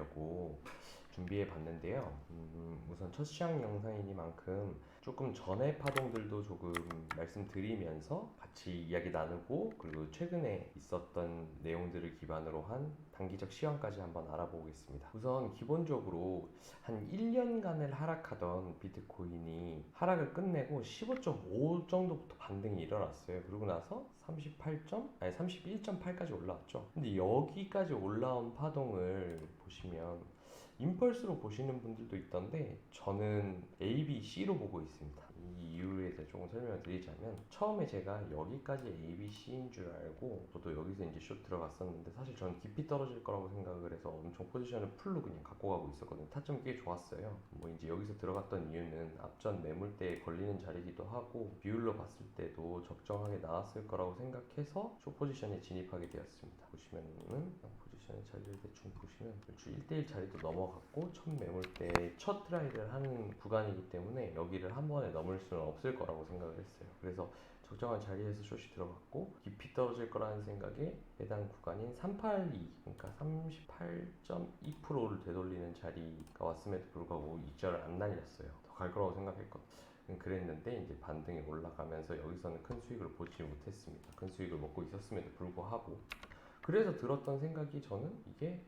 보여드리려고 준비해 봤는데요. 우선 첫 시향 영상이니만큼 조금 전의 파동들도 조금 말씀드리면서 같이 이야기 나누고, 그리고 최근에 있었던 내용들을 기반으로 한 단기적 시황까지 한번 알아보겠습니다. 우선 기본적으로 한 1년간을 하락하던 비트코인이 하락을 끝내고 15.5 정도부터 반등이 일어났어요. 그러고 나서 31.8까지 올라왔죠. 근데 여기까지 올라온 파동을 보시면 임펄스로 보시는 분들도 있던데, 저는 A, B, C로 보고 있습니다. 이 이유에 대해 조금 설명을 드리자면, 처음에 제가 여기까지 A, B, C인 줄 알고 저도 여기서 이제 숏 들어갔었는데, 사실 저는 깊이 떨어질 거라고 생각을 해서 엄청 포지션을 풀로 그냥 갖고 가고 있었거든요. 타점이 꽤 좋았어요. 뭐 이제 여기서 들어갔던 이유는 앞전 매물대에 걸리는 자리이기도 하고, 비율로 봤을 때도 적정하게 나왔을 거라고 생각해서 숏 포지션에 진입하게 되었습니다. 보시면은 포지션의 자리를 대충 보시면 주 1대1 자리도 넘어갔고, 첫 매물대 첫 트라이를 하는 구간이기 때문에 여기를 한 번에 넘을 수는 없을 거라고 생각을 했어요. 그래서 적정한 자리에서 숏이 들어갔고, 깊이 떨어질 거라는 생각에 해당 구간인 382, 그러니까 38.2%를 되돌리는 자리가 왔음에도 불구하고 익절을 안 날렸어요. 더 갈 거라고 생각했거든요. 그랬는데 이제 반등이 올라가면서 여기서는 큰 수익을 보지 못했습니다. 큰 수익을 먹고 있었음에도 불구하고, 그래서 들었던 생각이, 저는 이게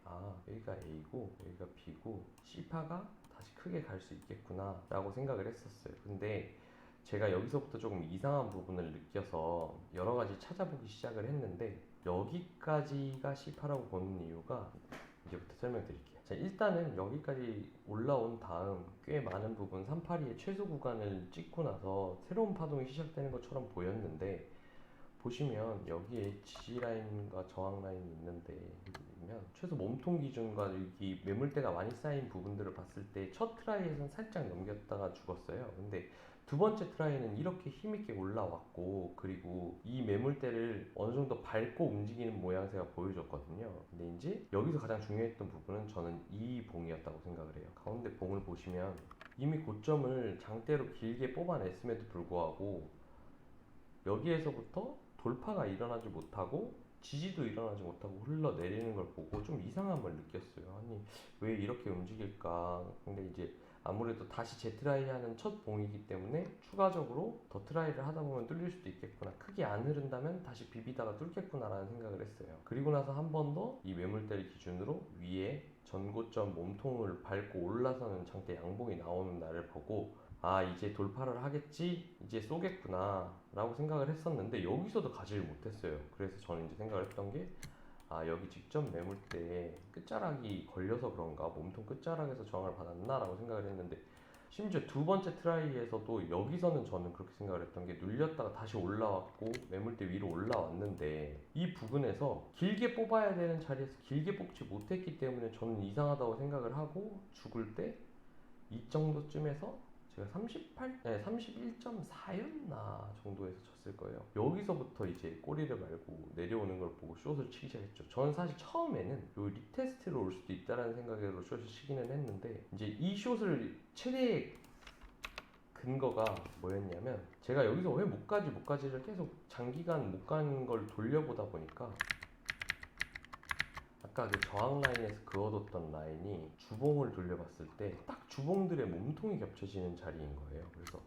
여기가 A고 여기가 B고 C파가 다시 크게 갈 수 있겠구나 라고 생각을 했었어요. 근데 제가 여기서부터 조금 이상한 부분을 느껴서 여러 가지 찾아보기 시작을 했는데, 여기까지가 C파라고 보는 이유가 이제부터 설명드릴게요. 자, 일단은 여기까지 올라온 다음 꽤 많은 부분 382의 최소 구간을 찍고 나서 새로운 파동이 시작되는 것처럼 보였는데, 보시면 여기에 지지라인과 저항라인이 있는데, 보면 최소 몸통 기준과 여기 매물대가 많이 쌓인 부분들을 봤을 때 첫 트라이에서는 살짝 넘겼다가 죽었어요. 근데 두 번째 트라이는 이렇게 힘있게 올라왔고, 그리고 이 매물대를 어느 정도 밟고 움직이는 모양새가 보여줬거든요. 근데 이제 여기서 가장 중요했던 부분은 저는 이 봉이었다고 생각을 해요. 가운데 봉을 보시면 이미 고점을 장대로 길게 뽑아냈음에도 불구하고 여기에서부터 돌파가 일어나지 못하고 지지도 일어나지 못하고 흘러내리는 걸 보고 좀 이상함을 느꼈어요. 아니, 왜 이렇게 움직일까? 근데 이제 아무래도 다시 재트라이 하는 첫 봉이기 때문에 추가적으로 더 트라이를 하다 보면 뚫릴 수도 있겠구나, 크게 안 흐른다면 다시 비비다가 뚫겠구나 라는 생각을 했어요. 그리고 나서 한 번 더 이 매물대를 기준으로 위에 전고점 몸통을 밟고 올라서는 장대 양봉이 나오는 날을 보고, 이제 돌파를 하겠지, 이제 쏘겠구나 라고 생각을 했었는데, 여기서도 가지를 못했어요. 그래서 저는 이제 생각을 했던 게, 여기 직전 매물대에 끝자락이 걸려서 그런가, 몸통 끝자락에서 저항을 받았나 라고 생각을 했는데, 심지어 두 번째 트라이에서도 여기서는 저는 그렇게 생각을 했던 게, 눌렸다가 다시 올라왔고 매물대 위로 올라왔는데, 이 부분에서 길게 뽑아야 되는 자리에서 길게 뽑지 못했기 때문에 저는 이상하다고 생각을 하고, 죽을 때 이 정도쯤에서 제가 31.4였나 정도에서 쳤을 거예요. 여기서부터 이제 꼬리를 말고 내려오는 걸 보고 숏을 치기 시작했죠. 저는 사실 처음에는 요 리테스트로 올 수도 있다라는 생각으로 숏을 치기는 했는데, 이제 이 숏을 최대 근거가 뭐였냐면, 제가 여기서 왜 못 가지를 계속 장기간 못 가는 걸 돌려보다 보니까, 아까 그 저항 라인에서 그어뒀던 라인이 주봉을 돌려봤을 때 딱 주봉들의 몸통이 겹쳐지는 자리인 거예요. 그래서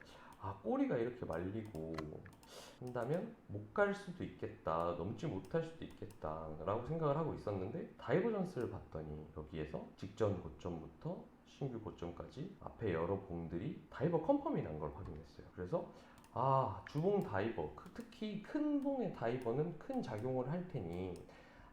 꼬리가 이렇게 말리고 한다면 못 갈 수도 있겠다, 넘지 못할 수도 있겠다 라고 생각을 하고 있었는데, 다이버전스를 봤더니 여기에서 직전 고점부터 신규 고점까지 앞에 여러 봉들이 다이버 컨펌이 난 걸 확인했어요. 그래서 주봉 다이버, 특히 큰 봉의 다이버는 큰 작용을 할 테니,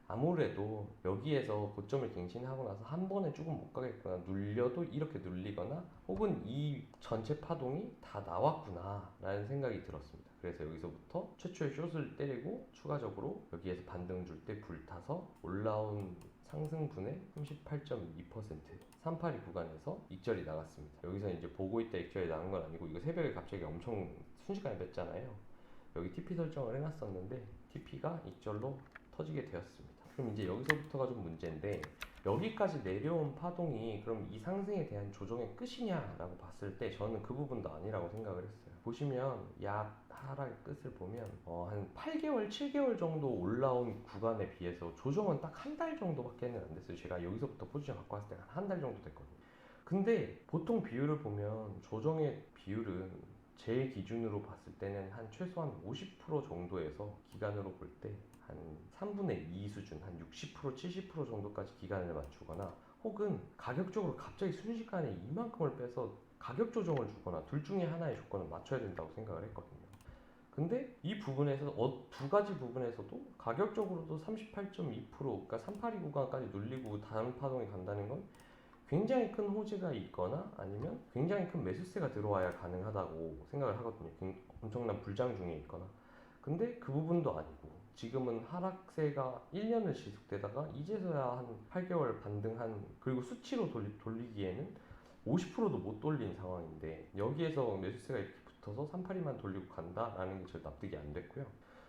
아무래도 여기에서 고점을 갱신하고 나서 한 번에 조금 못 가겠구나, 눌려도 이렇게 눌리거나, 혹은 이 전체 파동이 다 나왔구나 라는 생각이 들었습니다. 그래서 여기서부터 최초의 숏을 때리고, 추가적으로 여기에서 반등 줄 때 불타서 올라온 상승분의 38.2%, 382 구간에서 익절이 나갔습니다. 여기서 이제 보고 있다 익절이 나간 건 아니고, 이거 새벽에 갑자기 엄청 순식간에 뺐잖아요. 여기 TP 설정을 해놨었는데 TP가 익절로 터지게 되었습니다. 그럼 이제 여기서부터가 좀 문제인데, 여기까지 내려온 파동이 그럼 이 상승에 대한 조정의 끝이냐라고 봤을 때 저는 그 부분도 아니라고 생각을 했어요. 보시면 약 하락의 끝을 보면 한 8개월, 7개월 정도 올라온 구간에 비해서 조정은 딱 한 달 정도밖에는 안 됐어요. 제가 여기서부터 포지션 갖고 왔을 때 한 달 정도 됐거든요. 근데 보통 비율을 보면 조정의 비율은 제 기준으로 봤을 때는 한 최소한 50% 정도에서 기간으로 볼 때 한 3분의 2 수준, 한 60%, 70% 정도까지 기간을 맞추거나 혹은 가격적으로 갑자기 순식간에 이만큼을 빼서 가격 조정을 주거나 둘 중에 하나의 조건을 맞춰야 된다고 생각을 했거든요. 근데 이 부분에서 두 가지 부분에서도 가격적으로도 38.2% 그러니까 382 구간까지 눌리고 다음 파동이 간다는 건 굉장히 큰 호재가 있거나 아니면 굉장히 큰 매수세가 들어와야 가능하다고 생각을 하거든요. 엄청난 불장 중에 있거나. 근데 그 부분도 아니고 지금은 하락세가 1년을 지속되다가 이제서야 한 8개월 반등한 그리고 수치로 돌리기에는 50%도 못 돌린 상황인데 여기에서 매수세가 이렇게 붙어서 382만 돌리고 간다라는 게 저 납득이 안 됐고요.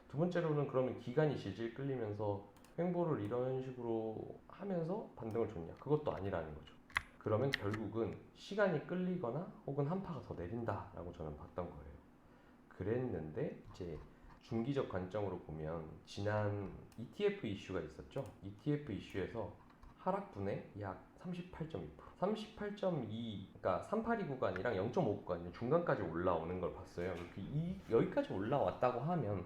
두 번째로는 그러면 기간이 질질 끌리면서 횡보를 이런 식으로 하면서 반등을 줬냐? 그것도 아니라는 거죠. 그러면 결국은 시간이 끌리거나 혹은 한파가 더 내린다라고 저는 봤던 거예요. 그랬는데 이제 중기적 관점으로 보면 지난 ETF 이슈가 있었죠. ETF 이슈에서 하락분의 약 38.2%, 38.2, 그러니까 382 구간이랑 0.5 구간 중간까지 올라오는 걸 봤어요. 여기까지 올라왔다고 하면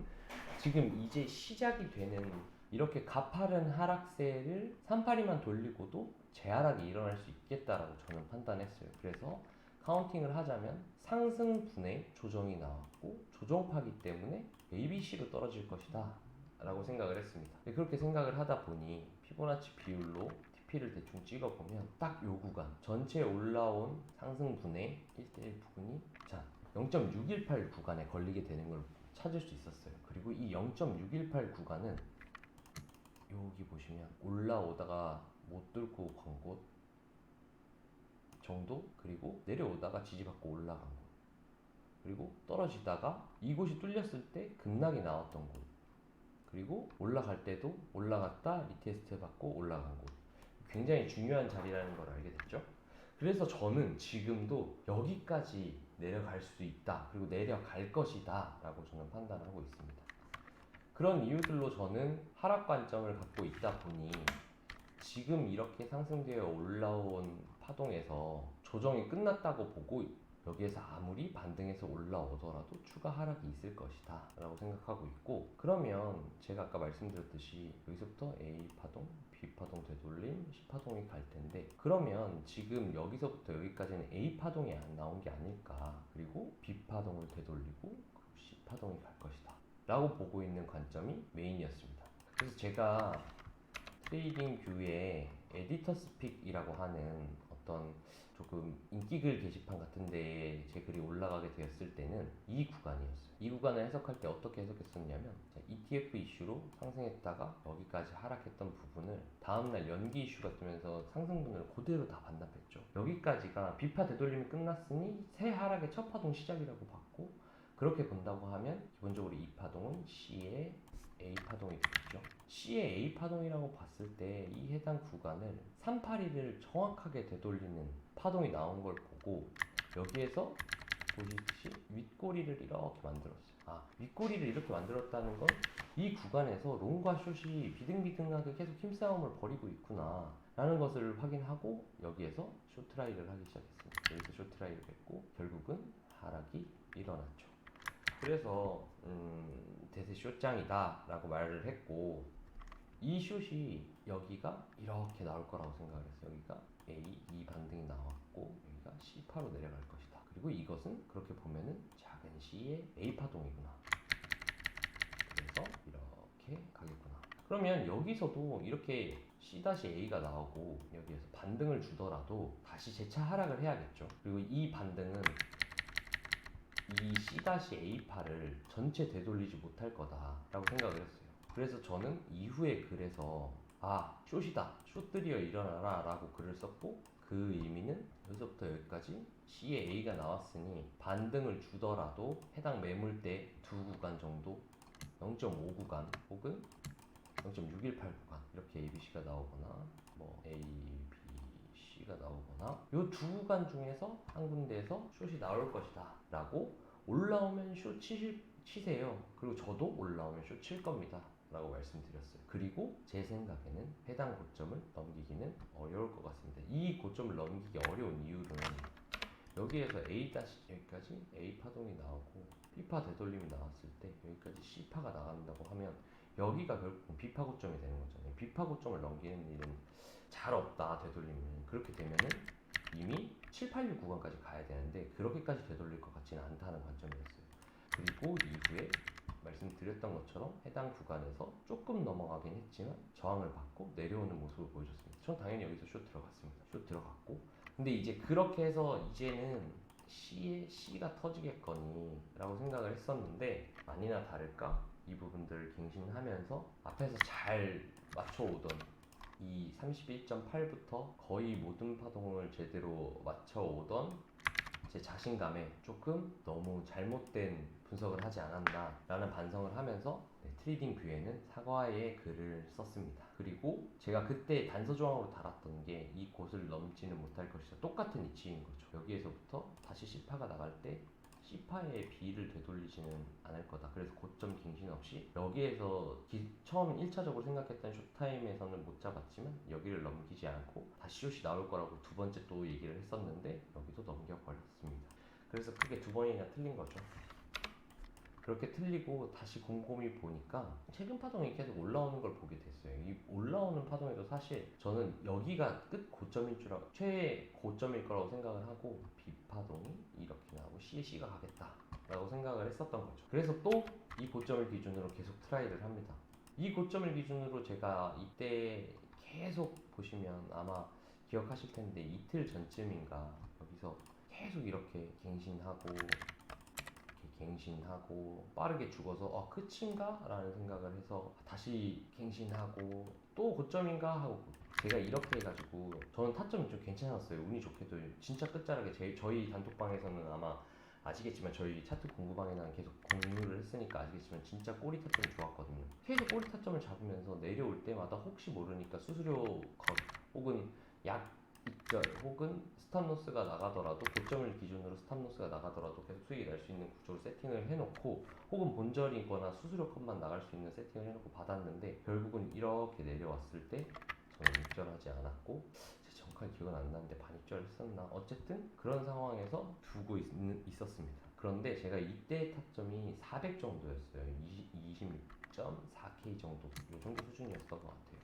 지금 이제 시작이 되는 이렇게 가파른 하락세를 382만 돌리고도 재하락이 일어날 수 있겠다라고 저는 판단했어요. 그래서 카운팅을 하자면 상승분의 조정이 나왔고 조정파기 때문에 ABC로 떨어질 것이다 라고 생각을 했습니다. 그렇게 생각을 하다 보니 피보나치 비율로 TP를 대충 찍어보면 딱 요 구간 전체 올라온 상승분의 1대1 부분이 자 0.618 구간에 걸리게 되는 걸 찾을 수 있었어요. 그리고 이 0.618 구간은 여기 보시면 올라오다가 못 뚫고 간 곳 정도, 그리고 내려오다가 지지받고 올라간 곳, 그리고 떨어지다가 이곳이 뚫렸을 때 급락이 나왔던 곳, 그리고 올라갈 때도 올라갔다 리테스트 받고 올라간 곳. 굉장히 중요한 자리라는 걸 알게 됐죠. 그래서 저는 지금도 여기까지 내려갈 수 있다, 그리고 내려갈 것이다 라고 저는 판단하고 있습니다. 그런 이유들로 저는 하락 관점을 갖고 있다 보니 지금 이렇게 상승되어 올라온 파동에서 조정이 끝났다고 보고 여기에서 아무리 반등해서 올라오더라도 추가 하락이 있을 것이다 라고 생각하고 있고, 그러면 제가 아까 말씀드렸듯이 여기서부터 A파동, B파동 되돌림, C파동이 갈 텐데 그러면 지금 여기서부터 여기까지는 A파동이 안 나온 게 아닐까, 그리고 B파동을 되돌리고 그리고 C파동이 갈 것이다 라고 보고 있는 관점이 메인이었습니다. 그래서 제가 트레이딩 뷰에 에디터 스픽이라고 하는 어떤 조금 인기글 게시판 같은 데에 제 글이 올라가게 되었을 때는 이 구간이었어요. 이 구간을 해석할 때 어떻게 해석했었냐면 ETF 이슈로 상승했다가 여기까지 하락했던 부분을 다음날 연기 이슈가 뜨면서 상승분을 그대로 다 반납했죠. 여기까지가 비파 되돌림이 끝났으니 새 하락의 첫 파동 시작이라고 봤고, 그렇게 본다고 하면 기본적으로 이 파동은 C의 A파동이 되겠죠. C의 A파동이라고 봤을 때 이 해당 구간을 382를 정확하게 되돌리는 파동이 나온 걸 보고 여기에서 보시듯이 윗꼬리를 이렇게 만들었어요. 윗꼬리를 이렇게 만들었다는 건 이 구간에서 롱과 숏이 비등비등하게 계속 힘싸움을 벌이고 있구나 라는 것을 확인하고 여기에서 숏트라이를 하기 시작했습니다. 여기서 숏트라이를 했고 결국은 하락이 일어났죠. 그래서 대세 숏장이다 라고 말을 했고, 이 숏이 여기가 이렇게 나올 거라고 생각을 했어요. 여기가 A, E 반등이 나왔고 여기가 C파로 내려갈 것이다. 그리고 이것은 그렇게 보면은 작은 C의 A파동이구나. 그래서 이렇게 가겠구나. 그러면 여기서도 이렇게 C-A가 나오고 여기에서 반등을 주더라도 다시 재차 하락을 해야겠죠. 그리고 이 반등은 이 C-A파를 전체 되돌리지 못할 거다라고 생각을 했어요. 그래서 저는 이후에 글에서 숏이다, 숏들이여 일어나라 라고 글을 썼고, 그 의미는 여기서부터 여기까지 C의 A가 나왔으니 반등을 주더라도 해당 매물대 두 구간 정도 0.5 구간 혹은 0.618 구간 이렇게 ABC가 나오거나 뭐 A, B, C가 나오거나 요 두 구간 중에서 한 군데에서 숏이 나올 것이다 라고 올라오면 숏 치세요. 그리고 저도 올라오면 숏 칠 겁니다 라고 말씀드렸어요. 그리고 제 생각에는 해당 고점을 넘기기는 어려울 것 같습니다. 이 고점을 넘기기 어려운 이유는 여기에서 A 다시 여기까지 A 파동이 나오고 B파 되돌림이 나왔을 때 여기까지 C파가 나간다고 하면 여기가 결국 B파 고점이 되는 거잖아요. B파 고점을 넘기는 일은 잘 없다 되돌리면. 그렇게 되면은 이미 7, 8, 6 구간까지 가야 되는데 그렇게까지 되돌릴 것 같지는 않다는 관점이었어요. 그리고 이후에 말씀드렸던 것처럼 해당 구간에서 조금 넘어가긴 했지만 저항을 받고 내려오는 모습을 보여줬습니다. 전 당연히 여기서 숏 들어갔습니다. 숏 들어갔고 근데 이제 그렇게 해서 이제는 C가 터지겠거니 라고 생각을 했었는데 아니나 다를까 이 부분들을 갱신하면서 앞에서 잘 맞춰오던 이 31.8부터 거의 모든 파동을 제대로 맞춰오던 제 자신감에 조금 너무 잘못된 분석을 하지 않았나 라는 반성을 하면서 트레이딩 뷰에는 사과의 글을 썼습니다. 그리고 제가 그때 단서조항으로 달았던 게 이 곳을 넘지는 못할 것이다. 똑같은 이치인 거죠. 여기에서부터 다시 C파가 나갈 때 C파의 B를 되돌리지는 않을 거다. 그래서 고점 갱신 없이 여기에서 처음 1차적으로 생각했던 숏타임에서는 못 잡았지만 여기를 넘기지 않고 다시 숏이 나올 거라고 두 번째 또 얘기를 했었는데 여기도 넘겨버렸습니다. 그래서 크게 두 번이나 틀린 거죠. 그렇게 틀리고 다시 곰곰이 보니까 최근 파동이 계속 올라오는 걸 보게 됐어요. 이 올라오는 파동에도 사실 저는 여기가 끝 고점일 줄 알고 최애 고점일 거라고 생각을 하고 B 파동이 이렇게 나오고 C가 가겠다 라고 생각을 했었던 거죠. 그래서 또 이 고점을 기준으로 계속 트라이를 합니다. 이 고점을 기준으로 제가 이때 계속 보시면 아마 기억하실 텐데 이틀 전쯤인가 여기서 계속 이렇게 갱신하고 빠르게 죽어서 끝인가? 라는 생각을 해서 다시 갱신하고 또 고점인가? 하고 제가 이렇게 해가지고 저는 타점이 좀 괜찮았어요. 운이 좋게도 진짜 끝자락에 저희 단톡방에서는 아마 아시겠지만 저희 차트 공부방에는 계속 공유를 했으니까 아시겠지만 진짜 꼬리 타점이 좋았거든요. 계속 꼬리 타점을 잡으면서 내려올 때마다 혹시 모르니까 수수료 혹은 약 입절 혹은 스탑로스가 나가더라도 고점을 기준으로 스탑로스가 나가더라도 계속 수익이 날 수 있는 구조로 세팅을 해놓고 혹은 본절이거나 수수료 컷만 나갈 수 있는 세팅을 해놓고 받았는데 결국은 이렇게 내려왔을 때 저는 입절하지 않았고 제 정확하게 기억은 안 나는데 반입절 했었나 어쨌든 그런 상황에서 두고 있었습니다. 그런데 제가 이때 타점이 400 정도였어요. 26.4K 정도 이 정도 수준이었던 것 같아요.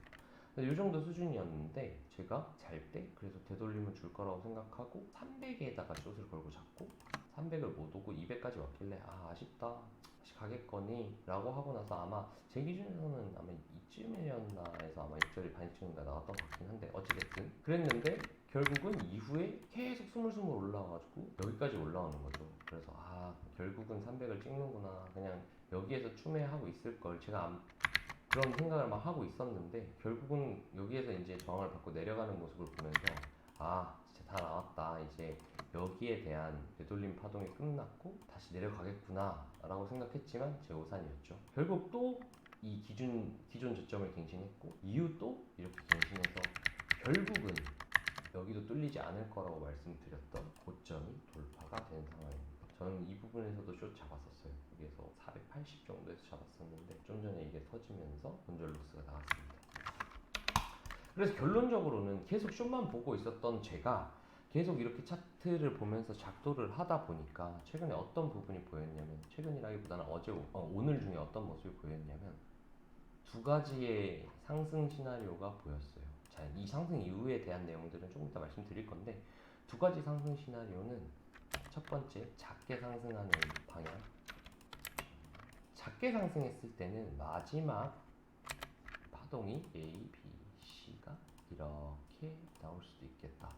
이 정도 수준이었는데 제가 잘 때 그래서 되돌림을 줄 거라고 생각하고 300에다가 숏을 걸고 잡고 300을 못 오고 200까지 왔길래 아쉽다 다시 가겠거니 라고 하고 나서 아마 제 기준에서는 아마 이쯤이었나 해서 아마 입절이 반입절인가 나왔던 것 같긴 한데 어찌됐든 그랬는데 결국은 이후에 계속 스물스물 올라와가지고 여기까지 올라오는 거죠. 그래서 결국은 300을 찍는구나 그냥 여기에서 추매하고 있을 걸 제가 그런 생각을 막 하고 있었는데 결국은 여기에서 이제 저항을 받고 내려가는 모습을 보면서 진짜 다 나왔다 이제 여기에 대한 되돌림 파동이 끝났고 다시 내려가겠구나 라고 생각했지만 제 오산이었죠. 결국 또 이 기존 저점을 갱신했고 이후 또 이렇게 갱신해서 결국은 여기도 뚫리지 않을 거라고 말씀드렸던 고점이 돌파가 된 상황입니다. 저는 이 부분에서도 숏 잡았었어요. 여기에서 480 정도에서 잡았었는데 좀 전에 이게 터지면서 본절 로스가 나왔습니다. 그래서 결론적으로는 계속 숏만 보고 있었던 제가 계속 이렇게 차트를 보면서 작도를 하다 보니까 최근에 어떤 부분이 보였냐면 최근이라기보다는 오늘 중에 어떤 모습이 보였냐면 두 가지의 상승 시나리오가 보였어요. 자, 이 상승 이후에 대한 내용들은 조금 이따 말씀드릴 건데 두 가지 상승 시나리오는 첫 번째 작게 상승하는 방향. 작게 상승했을 때는 마지막 파동이 A, B, C가 이렇게 나올 수도 있겠다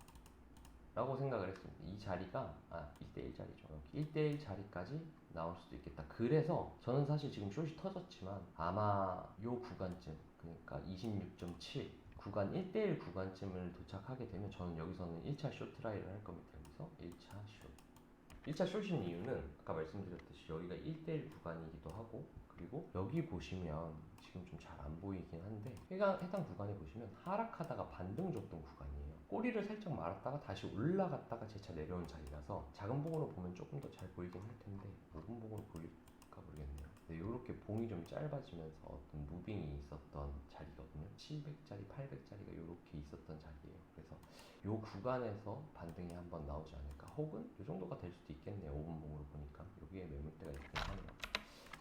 라고 생각을 했습니다. 이 자리가 1대1 자리죠. 여기 1대1 자리까지 나올 수도 있겠다. 그래서 저는 사실 지금 숏이 터졌지만 아마 요 구간쯤 그러니까 26.7 구간 1대1 구간쯤을 도착하게 되면 저는 여기서는 1차 숏 트라이를 할 겁니다. 여기서 1차 숏 1차 숏인 이유는 아까 말씀드렸듯이 여기가 1대1 구간이기도 하고 그리고 여기 보시면 지금 좀 잘 안 보이긴 한데 해당 구간에 보시면 하락하다가 반등 줬던 구간이에요. 꼬리를 살짝 말았다가 다시 올라갔다가 재차 내려온 자리라서 작은 봉으로 보면 조금 더 잘 보이긴 할 텐데 좁은 봉으로 보일까 모르겠네요. 네, 이렇게 봉이 좀 짧아지면서 어떤 무빙이 있었던 자리거든요. 700짜리, 800짜리가 이렇게 있었던 자리예요. 그래서 이 구간에서 반등이 한번 나오지 않을까. 혹은 이 정도가 될 수도 있겠네요. 5분 봉으로 보니까 여기에 매물대가 있긴 하네요.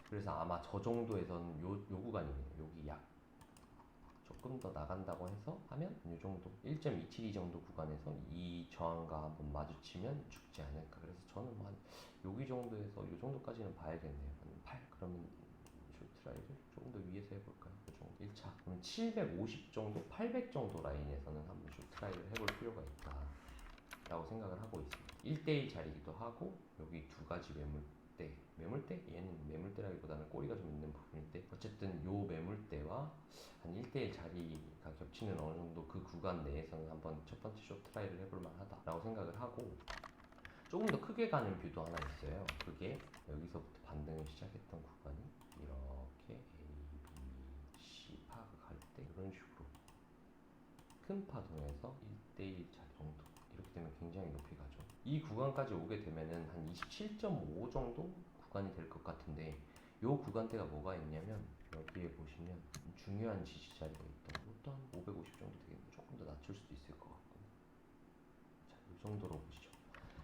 그래서 아마 저 정도에서는 요 구간이네요. 여기 약 조금 더 나간다고 해서 하면 이 정도 1.272 정도 구간에서 이 저항과 한번 마주치면 죽지 않을까. 그래서 저는 한 여기 정도에서 이 정도까지는 봐야겠네요. 한 8. 그러면 쇼트라이를 조금 더 위에서 해볼까요? 그 정도 1차. 그러면 750 정도, 800 정도 라인에서는 한번 쇼트라이를 해볼 필요가 있다 라고 생각을 하고 있습니다. 1대1 자리기도 하고 여기 두 가지 매물대? 얘는 매물대라기보다는 꼬리가 좀 있는 부분인데 어쨌든 요 매물대와 한 1대1 자리가 겹치는 어느 정도 그 구간 내에서는 한번 첫 번째 쇼트라이를 해볼 만하다 라고 생각을 하고, 조금 더 크게 가는 뷰도 하나 있어요. 그게 여기서부터 반등을 시작했던 구간이 이렇게 A, B, C 파가 갈 때 이런 식으로 큰 파동에서 1대1 자리 정도, 이렇게 되면 굉장히 높이 가죠. 이 구간까지 오게 되면은 한 27.5 정도 구간이 될 것 같은데, 이 구간대가 뭐가 있냐면 여기에 보시면 중요한 지지 자리가 있던 것도 한 550 정도 되겠네요. 조금 더 낮출 수도 있을 것 같고. 자, 이 정도로 보시죠.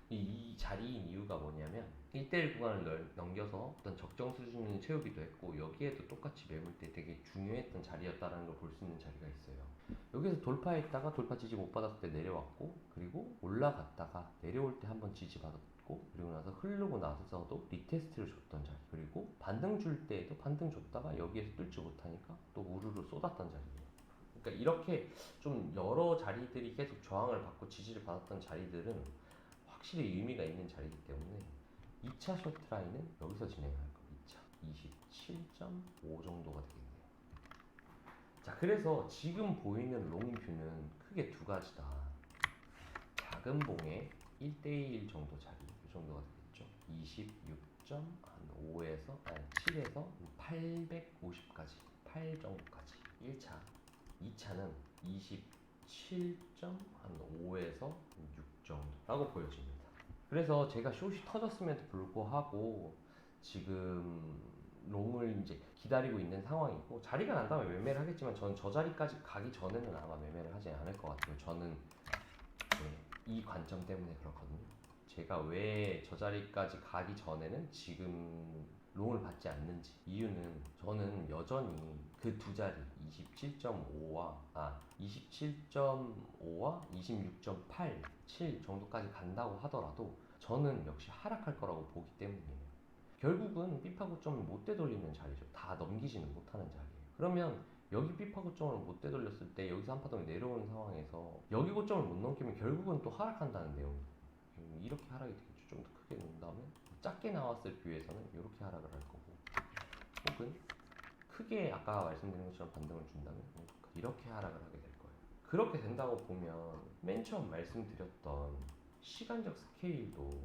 이 자리인 이유가 뭐냐면 1대1 구간을 넘겨서 어떤 적정 수준을 채우기도 했고, 여기에도 똑같이 매물대 되게 중요했던 자리였다는 걸 볼 수 있는 자리가 있어요. 여기서 돌파했다가 돌파 지지 못 받았을 때 내려왔고, 그리고 올라갔다가 내려올 때 한번 지지 받았고, 그리고 나서 흐르고 나서도 리테스트를 줬던 자리, 그리고 반등 줄 때에도 반등 줬다가 여기에서 뚫지 못하니까 또 우르르 쏟았던 자리예요. 그러니까 이렇게 좀 여러 자리들이 계속 저항을 받고 지지를 받았던 자리들은 확실히 의미가 있는 자리이기 때문에 2차 쇼트라인은 여기서 진행할 거예요. 2차 27.5 정도가 되겠네요. 자, 그래서 지금 보이는 롱뷰는 크게 두 가지다. 작은 봉에 1대1 정도 자리, 이 정도가 되겠죠. 26.5에서 7에서 850까지, 8 정도까지 1차. 2차는 27.5에서 6 정도라고 보여집니다. 그래서 제가 숏이 터졌음에도 불구하고 지금 롱을 이제 기다리고 있는 상황이고, 자리가 난다면 매매를 하겠지만 저는 저 자리까지 가기 전에는 아마 매매를 하지 않을 것 같아요. 저는 네, 이 관점 때문에 그렇거든요. 제가 왜 저 자리까지 가기 전에는 지금 롱을 받지 않는지, 이유는 저는 여전히 그 두 자리 27.5와 26.8, 7 정도까지 간다고 하더라도 저는 역시 하락할 거라고 보기 때문이에요. 결국은 피파 고점을 못 되돌리는 자리죠. 다 넘기지는 못하는 자리예요. 그러면 여기 피파 고점을 못 되돌렸을 때 여기서 한 파동이 내려오는 상황에서 여기 고점을 못 넘기면 결국은 또 하락한다는 내용이에요. 이렇게 하락이 되겠죠. 좀 더 크게 논다면 작게 나왔을 뷰에서는 이렇게 하락을 할 거고, 혹은 크게 아까 말씀드린 것처럼 반등을 준다면 이렇게 하락을 하게 될 거예요. 그렇게 된다고 보면 맨 처음 말씀드렸던 시간적 스케일도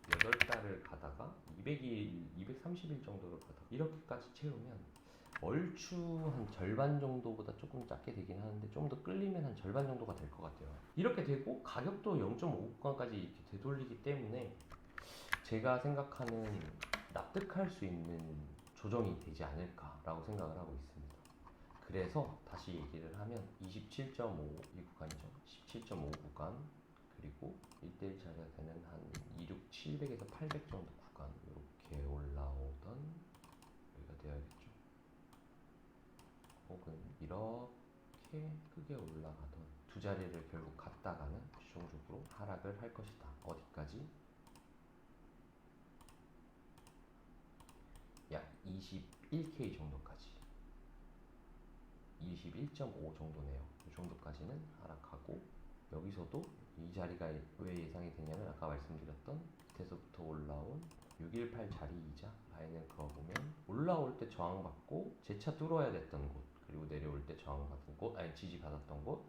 8달을 가다가 200일, 230일 정도를 가다가 이렇게까지 채우면 얼추 한 절반 정도보다 조금 작게 되긴 하는데 좀 더 끌리면 한 절반 정도가 될 것 같아요. 이렇게 되고 가격도 0.5구간까지 이렇게 되돌리기 때문에 제가 생각하는 납득할 수 있는 조정이 되지 않을까라고 생각을 하고 있습니다. 그래서 다시 얘기를 하면 27.5 이 구간이죠. 17.5 구간, 그리고 1대1 자리가 되는 한 26, 700에서 800 정도 구간, 이렇게 올라오던 여기가 되어야겠죠. 혹은 이렇게 크게 올라가던 두 자리를 결국 갔다가는 최종적으로 하락을 할 것이다. 어디까지? 약 21K 정도까지, 21.5 정도네요. 이 정도까지는 하락하고, 여기서도 이 자리가 왜 예상이 되냐면 아까 말씀드렸던 밑에서부터 올라온 618 자리이자 라인을 그어보면 올라올 때 저항받고 재차 뚫어야 됐던 곳, 그리고 내려올 때 저항받은 곳, 아니 지지받았던 곳,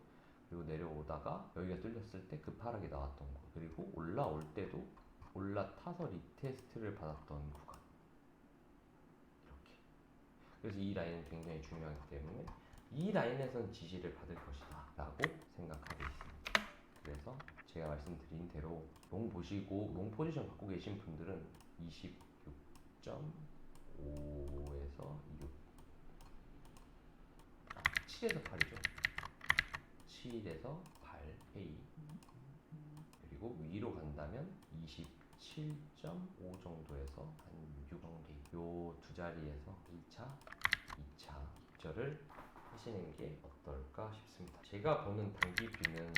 그리고 내려오다가 여기가 뚫렸을 때 급하락이 나왔던 곳, 그리고 올라올 때도 올라타서 리테스트를 받았던 구간, 이렇게 그래서 이 라인은 굉장히 중요하기 때문에 이 라인에선 지지를 받을 것이다 라고 생각하고 있습니다. 그래서 제가 말씀드린 대로 롱 보시고 롱 포지션 갖고 계신 분들은 26.5에서 6 7에서 8이죠. 7에서 8A 그리고 위로 간다면 27.5 정도에서 한 6 정도 요 두 자리에서 1차, 2차 입절을 하시는 게 어떨까 싶습니다. 제가 보는 단기 뷰는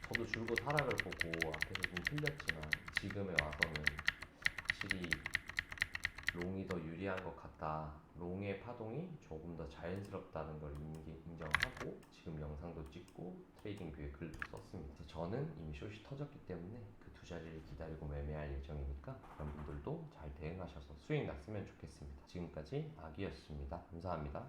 저도 줄곧 하락을 보고 앞에서 좀 틀렸지만 지금에 와서는 확실히 롱이 더 유리한 것 같다. 롱의 파동이 조금 더 자연스럽다는 걸 인정하고 지금 영상도 찍고 트레이딩 뷰에 글도 썼습니다. 그래서 저는 이미 숏이 터졌기 때문에 그 두 자리를 기다리고 매매할 예정이니까 여러분들도 잘 대응하셔서 수익 났으면 좋겠습니다. 지금까지 아기였습니다. 감사합니다.